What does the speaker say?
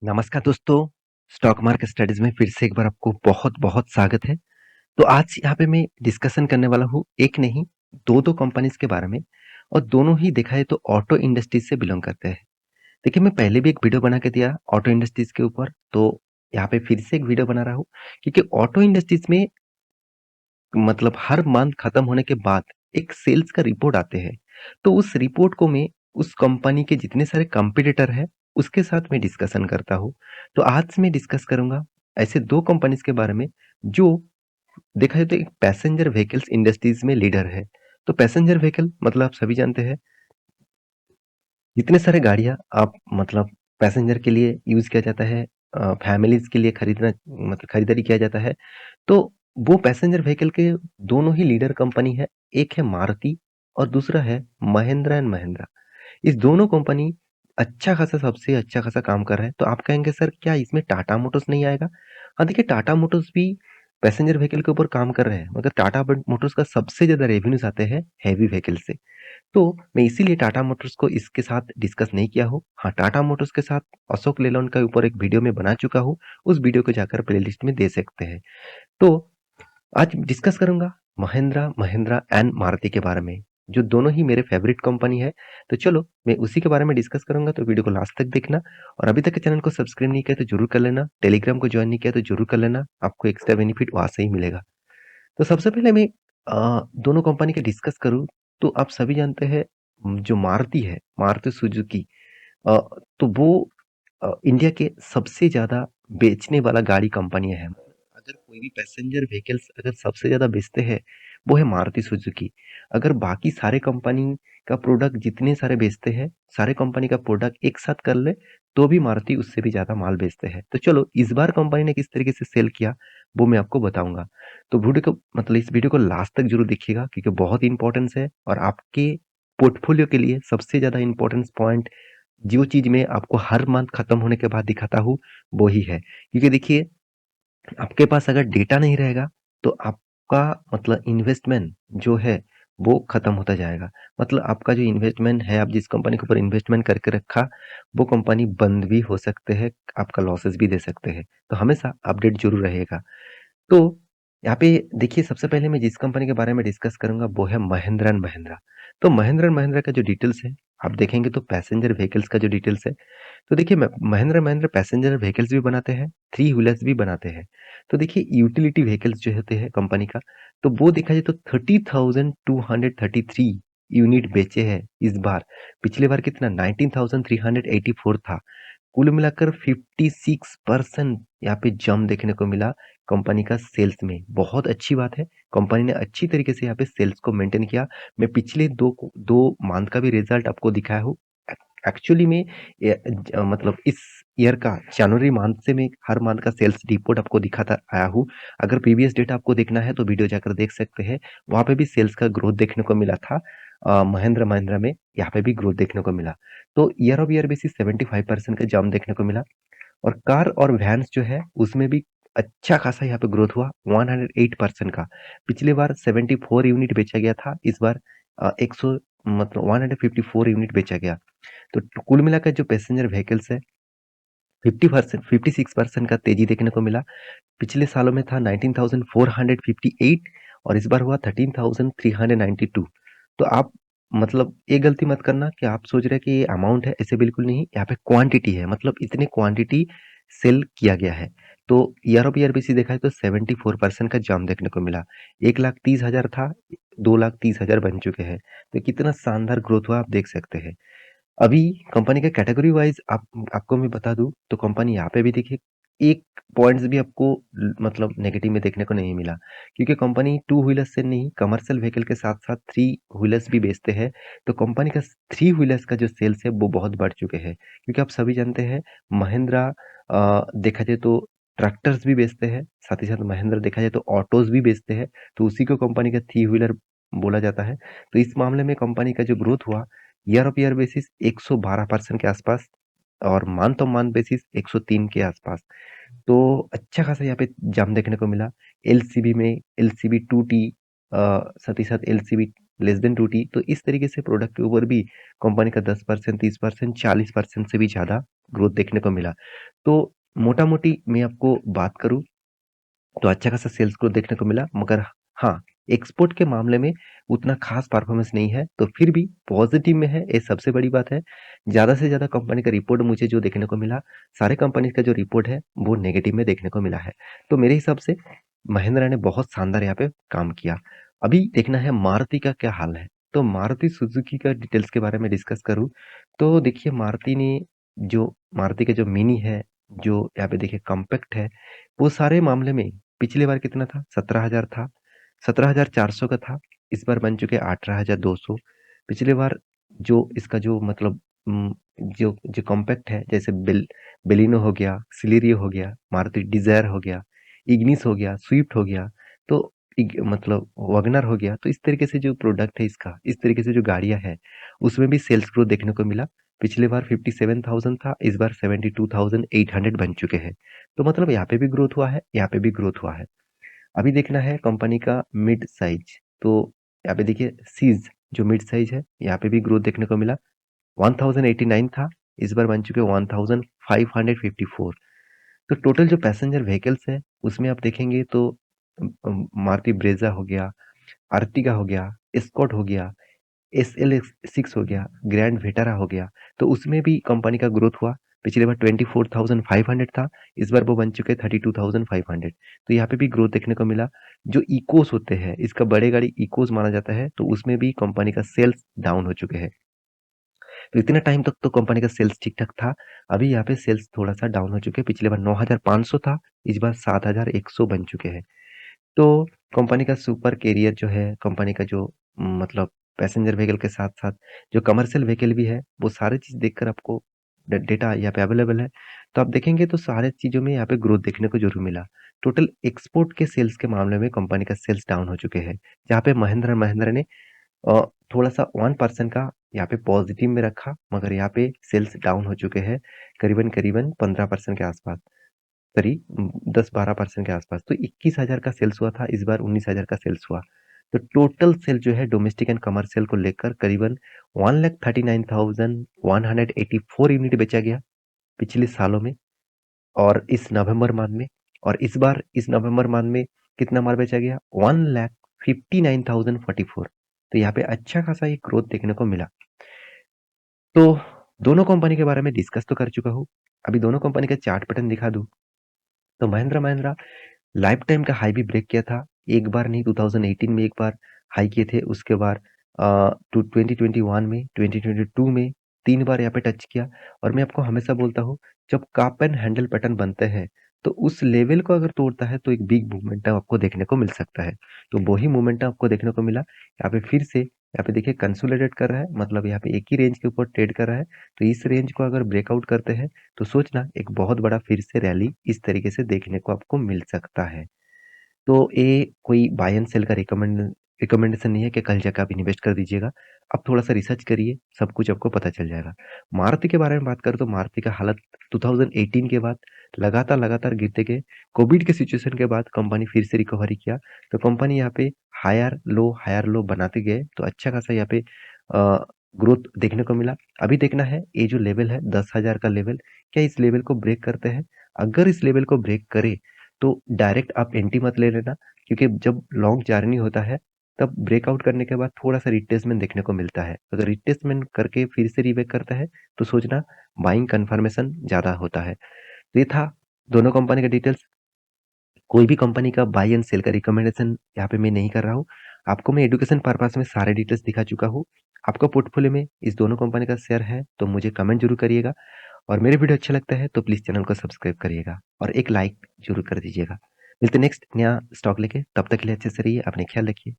नमस्कार दोस्तों, stock market studies में फिर से एक बार आपको बहुत-बहुत स्वागत है। तो आज यहाँ पे मैं डिस्कशन करने वाला हूँ, एक नहीं 2-2 कंपनीज़ के बारे में और दोनों ही देखा जाए तो ऑटो इंडस्ट्रीज़ से बिलॉन्ग करते हैं। देखिए मैं पहले भी एक वीडियो बना के दिया ऑटो इंडस्ट्रीज़ के ऊपर, तो यहाँ पे फिर से एक वीडियो बना रहा हूँ क्योंकि ऑटो इंडस्ट्रीज़ में मतलब हर मंथ खत्म होने के बाद एक सेल्स का रिपोर्ट आते हैं। तो उस रिपोर्ट को मैं उस कंपनी के जितने सारे कॉम्पिटिटर हैं, उसके साथ मैं डिस्कशन करता हूँ। तो आज मैं डिस्कस करूँगा ऐसे 2 कंपनीज़ के बारे में जो देखा जाए तो एक पैसेंजर व्हीकल्स इंडस्ट्रीज़ में लीडर है। तो पैसेंजर व्हीकल मतलब आप सभी जानते हैं, जितने सारे गाड़ियाँ आप मतलब पैसेंजर के लिए यूज़ किया जाता है, फैमिलीज़ के लिए खरीदना मतलब खरीदारी किया जाता है। तो वो पैसेंजर व्हीकल के दोनों ही लीडर कंपनी है। एक है मारुति और दूसरा है महिंद्रा एंड महिंद्रा। इस दोनों कंपनी अच्छा खासा सबसे अच्छा खासा काम कर रहा है। तो आप कहेंगे सर क्या इसमें टाटा मोटर्स नहीं आएगा? हाँ, देखिए टाटा मोटर्स भी पैसेंजर व्हीकल के ऊपर काम कर रहे हैं, मगर टाटा मोटर्स का सबसे ज़्यादा रेवेन्यूज़ आते हैं हेवी व्हीकल से। तो मैं इसीलिए टाटा मोटर्स को इसके साथ डिस्कस नहीं किया हूँ। हाँ, टाटा मोटर्स के साथ अशोक लेलैंड के ऊपर एक वीडियो मैं बना चुका हूँ। उस वीडियो को जाकर प्लेलिस्ट में दे सकते हैं। तो आज डिस्कस करूंगा महिंद्रा, महिंद्रा एंड मारुति के बारे में, जो दोनों ही मेरे फेवरेट कंपनी है। तो चलो मैं उसी के बारे में डिस्कस करूंगा, तो वीडियो को लास्ट तक देखना और अभी तक के चैनल को सब्सक्राइब नहीं किया तो जरूर कर लेना, टेलीग्राम को ज्वाइन नहीं किया तो जरूर कर लेना, आपको एक्स्ट्रा बेनिफिट वहां से ही मिलेगा। तो सबसे पहले मैं दोनों कंपनी के डिस्कस करूँ तो आप सभी जानते हैं जो मारुति है, मारुति सुजुकी, अ, तो वो इंडिया के सबसे ज़्यादा बेचने वाला गाड़ी कंपनियाँ हैं। अगर कोई भी पैसेंजर व्हीकल्स अगर सबसे ज़्यादा बेचते हैं, वो है मारुति सुजुकी। अगर बाकी सारे कंपनी का प्रोडक्ट जितने सारे बेचते हैं, सारे कंपनी का प्रोडक्ट एक साथ कर ले, तो भी मारुति उससे भी ज़्यादा माल बेचते हैं। तो चलो इस बार कंपनी ने किस तरीके से सेल किया, वो मैं आपको बताऊँगा। तो वीडियो को मतलब इस वीडियो को लास्ट तक ज़रूर देखिएगा क्योंकि बहुत इम्पोर्टेंस है और आपके पोर्टफोलियो के लिए सबसे ज़्यादा इम्पोर्टेंस पॉइंट जो चीज़ मैं आपको हर मंथ खत्म होने के बाद दिखाता हूँ, वो ही है। क्योंकि देखिए, आपके पास अगर डेटा नहीं रहेगा, तो आपका मतलब इन्वेस्टमेंट जो है, वो खत्म होता जाएगा। मतलब आपका जो इन्वेस्टमेंट है, आप जिस कंपनी के ऊपर इन्वेस्टमेंट करके रखा, वो कंपनी बंद भी हो सकते हैं, आपका लॉसेस भी दे सकते हैं। तो हमेशा अपडेट ज़रूर रहिएगा। तो यहाँ पे देखिए सबसे पहले मैं जिस कंपनी के बारे में डिस्कस करूँगा वो है महिंद्रा एंड महिंद्रा। तो महिंद्रा एंड महिंद्रा का जो डिटेल्स है, आप देखेंगे तो पैसेंजर व्हीकल्स का जो डिटेल्स है, तो देखिए महिंद्रा महिंद्रा पैसेंजर व्हीकल्स भी बनाते हैं, थ्री व्हीलर्स भी बनाते हैं। तो देखिए यूटिलिटी व्हीकल्स जो होते हैं कंपनी का, तो वो देखा जाए तो 30,233 यूनिट बेचे हैं इस बार। पिछले बार कितना 19,384 था। कुल मिलाकर 56% यहाँ पे जंप देखने को मिला कंपनी का सेल्स में। बहुत अच्छी बात है, कंपनी ने अच्छी तरीके से यहाँ पे सेल्स को मेंटेन किया। मैं पिछले 2 मंथ का भी रिजल्ट आपको दिखाया हूँ। एक्चुअली में मतलब इस ईयर का जनवरी मंथ से मैं हर मंथ का सेल्स रिपोर्ट आपको दिखाता आया हूँ। अगर प्रीवियस डेटा आपको देखना है तो वीडियो जाकर देख सकते हैं। वहाँ पे भी सेल्स का ग्रोथ देखने को मिला था। महिंद्रा महिंद्रा में यहाँ पे भी ग्रोथ देखने को मिला। तो ईयर ऑफ ईयर बेसिस 75% का जंप देखने को मिला और कार और वैन्स जो है उसमें भी अच्छा खासा यहाँ पे ग्रोथ हुआ 108% का। पिछली बार 74 यूनिट बेचा गया था, इस बार 100 मतलब 154 यूनिट बेचा गया। तो कुल मिलाकर जो पैसेंजर व्हीकल्स है 50% 56% का तेजी देखने को मिला। पिछले सालों में था 19,458 और इस बार हुआ 13,392। तो आप मतलब ये गलती मत करना कि आप सोच रहे हैं कि ये अमाउंट है, ऐसे बिल्कुल नहीं। यहाँ पे क्वांटिटी है, मतलब इतने क्वांटिटी सेल किया गया है। तो ईयर ऑफ ईयर बेसिस देखा है तो 74% का जंप देखने को मिला। 1,30,000 था, 2,30,000 बन चुके हैं। तो कितना शानदार ग्रोथ हुआ आप देख सकते हैं। अभी कंपनी के कैटेगरी वाइज आपको मैं बता दूं तो कंपनी यहाँ पे भी देखिए एक पॉइंट्स भी आपको मतलब नेगेटिव में देखने को नहीं मिला, क्योंकि कंपनी टू व्हीलर्स से नहीं कमर्शियल व्हीकल के साथ साथ थ्री व्हीलर्स भी बेचते हैं। तो कंपनी का थ्री व्हीलर्स का जो सेल्स है वो बहुत बढ़ चुके हैं, क्योंकि आप सभी जानते हैं महिंद्रा देखा जाए तो ट्रैक्टर्स भी बेचते हैं, साथ ही साथ महिंद्रा देखा जाए तो ऑटोज भी बेचते हैं। तो उसी को कंपनी का थ्री व्हीलर बोला जाता है। तो इस मामले में कंपनी का जो ग्रोथ हुआ ईयर ऑफ ईयर बेसिस 112% के आसपास और मंथ ऑफ मंथ बेसिस 103 के आसपास। तो अच्छा खासा यहाँ पे जंप देखने को मिला। एलसीबी में एलसीबी 2T साथ ही साथ एलसीबी लेस देन 2T, तो इस तरीके से प्रोडक्ट के ऊपर भी कंपनी का 10%, 30%, 40% से भी ज़्यादा ग्रोथ देखने को मिला। तो मोटा-मोटी मैं आपको बात करूँ तो अच्छा खासा सेल्स ग्रोथ देखने को मिला, मगर हाँ, एक्सपोर्ट के मामले में उतना खास परफॉर्मेंस नहीं है, तो फिर भी पॉजिटिव में है, ये सबसे बड़ी बात है। ज़्यादा से ज़्यादा कंपनी का रिपोर्ट मुझे जो देखने को मिला, सारे कंपनी का जो रिपोर्ट है, वो नेगेटिव में देखने को मिला है। तो मेरे हिसाब से महिंद्रा ने बहुत शानदार यहाँ पे काम किया। अभी देखना है मारुति का क्या हाल है। तो मारुति सुजुकी का डिटेल्स के बारे में डिस्कस करूँ, तो देखिए मारुति का जो मिनी है, जो यहाँ पे देखिए कॉम्पैक्ट है, वो सारे मामले में पिछली बार कितना था? 17,000 था, 17,400 का था, इस बार बन चुके 18,200। पिछली बार जो इसका जो मतलब जो कॉम्पैक्ट है, जैसे बेलिनो हो गया, सिलेरियो हो गया, मारुति डिजायर हो गया, इग्निस हो गया, स्विफ्ट हो गया, तो मतलब वैगनर हो गया, तो इस तरीके से जो प्रोडक्ट है इसका, इस तरीके से जो गाड़ियां हैं, उसमें भी सेल्स ग्रोथ देखने को मिला। पिछले बार 57,000 था, इस बार 72,800 बन चुके हैं। तो मतलब यहाँ पे भी ग्रोथ हुआ है, यहाँ पे भी ग्रोथ हुआ है। अभी देखना है कंपनी का मिड साइज, तो यहाँ पे देखिए सीज जो मिड साइज है, यहाँ पे भी ग्रोथ देखने को मिला। 1089 था, इस बार बन चुके 1554। तो टोटल जो पैसेंजर व्हीकल्स है, उसमें आप देखेंगे तो मारुति ब्रेजा हो गया, अर्टिगा हो गया, एस्कॉर्ट हो गया, SLX6 हो गया, ग्रैंड वेटारा हो गया, तो उसमें भी कंपनी का ग्रोथ हुआ। पिछले बार 24,500 था, इस बार वो बन चुके 32,500। तो यहाँ पे भी ग्रोथ देखने को मिला। जो इकोस होते हैं, इसका बड़े गाड़ी इकोस माना जाता है, तो उसमें भी कंपनी का सेल्स डाउन हो चुके हैं। तो इतना टाइम तक तो कंपनी का सेल्स ठीक ठाक था। अभी यहाँ पे सेल्स थोड़ा सा डाउन हो चुके हैं। पिछले बार 9,500 था, इस बार 7,100 बन चुके हैं। तो कंपनी का सुपर कैरियर जो है, कंपनी का जो मतलब पैसेंजर व्हीकल के साथ-साथ जो कमर्शियल व्हीकल भी है, वो सारी चीज़ देखकर आपको डेटा यहाँ पे अवेलेबल है। तो आप देखेंगे तो सारे चीज़ों में यहाँ पे ग्रोथ देखने को ज़रूर मिला। टोटल एक्सपोर्ट के सेल्स के मामले में कंपनी का सेल्स डाउन हो चुके हैं। जहाँ पे महिंद्रा एंड महिंद्रा ने थोड़ा-सा 1% का यहाँ पे पॉजिटिव में रखा, मगर यहाँ पे सेल्स डाउन हो चुके हैं, करीबन-करीबन 15% के आसपास। करीब 10-12% के आसपास। तो 21,000 का सेल्स हुआ था, इस बार 19,000 का सेल्स हुआ। तो टोटल सेल जो है डोमेस्टिक एंड कमर्शियल को लेकर करीबन 1,39,184 यूनिट बेचा गया पिछले सालों में और इस नवंबर मंथ में, और इस बार इस नवंबर मंथ में कितना माल बेचा गया? 1,59,044। तो यहाँ पे अच्छा खासा एक ग्रोथ देखने को मिला। तो दोनों कंपनी के बारे में डिस्कस तो कर चुका हूँ। अभी दोनों कंपनी का चार्ट पैटर्न दिखा दूँ, तो महिंद्रा लाइफ टाइम का हाई भी ब्रेक किया था। एक बार नहीं, 2018 में एक बार हाई किए थे, उसके बाद 2021 में, 2022 में 3 बार यहाँ पे टच किया। और मैं आपको हमेशा बोलता हूँ, जब कप एंड हैंडल पैटर्न बनते हैं, तो उस लेवल को अगर तोड़ता है तो एक बिग मोमेंटम आपको देखने को मिल सकता है। तो वही मोमेंटम आपको देखने को मिला। यहाँ पे फिर से यहाँ पे देखिए कंसोलिडेट कर रहा है, मतलब यहाँ पे एक ही रेंज के ऊपर ट्रेड कर रहा है। तो इस रेंज को अगर ब्रेकआउट करते हैं, तो सोचना एक बहुत बड़ा फिर से रैली इस तरीके से देखने को आपको मिल सकता है। तो ये कोई बाय एंड सेल का रिकमेंडेशन नहीं है कि कल जाकर आप इन्वेस्ट कर दीजिएगा। आप थोड़ा-सा रिसर्च करिए, सब कुछ आपको पता चल जाएगा। मारुति के बारे में बात करें तो मारुति का हालत 2018 के बाद लगातार गिरते गए। कोविड के सिचुएशन के बाद कंपनी फिर से रिकवरी किया। तो कंपनी यहाँ पे हायर लो बनाते गए, तो अच्छा खासा यहाँ पे ग्रोथ देखने को मिला। अभी देखना है ये जो लेवल है 10,000 का लेवल, क्या इस लेवल को ब्रेक करते हैं? अगर इस लेवल को ब्रेक करे, तो डायरेक्ट आप एंट्री मत ले लेना, क्योंकि जब लॉन्ग जर्नी होता है, तब ब्रेकआउट करने के बाद थोड़ा-सा रिट्रेसमेंट देखने को मिलता है। अगर रिट्रेसमेंट करके फिर से रीबैक करता है, तो सोचना बाइंग कन्फर्मेशन ज़्यादा होता है। तो ये था दोनों कंपनी का डिटेल्स। कोई भी कंपनी का बाय एंड सेल का रिकमेंडेशन यहाँ पे मैं नहीं कर रहा हूँ। आपको मैं एजुकेशन पर्पस में सारे डिटेल्स दिखा चुका हूँ। आपका पोर्टफोलियो में इस दोनों कंपनी का शेयर है, तो मुझे कमेंट ज़रूर करिएगा, और मेरे वीडियो अच्छा लगता है तो प्लीज़ चैनल को सब्सक्राइब करिएगा और एक लाइक ज़रूर कर दीजिएगा। मिलते हैं नेक्स्ट नया स्टॉक लेके, तब तक के लिए अच्छे से रहिए, अपने ख्याल रखिए।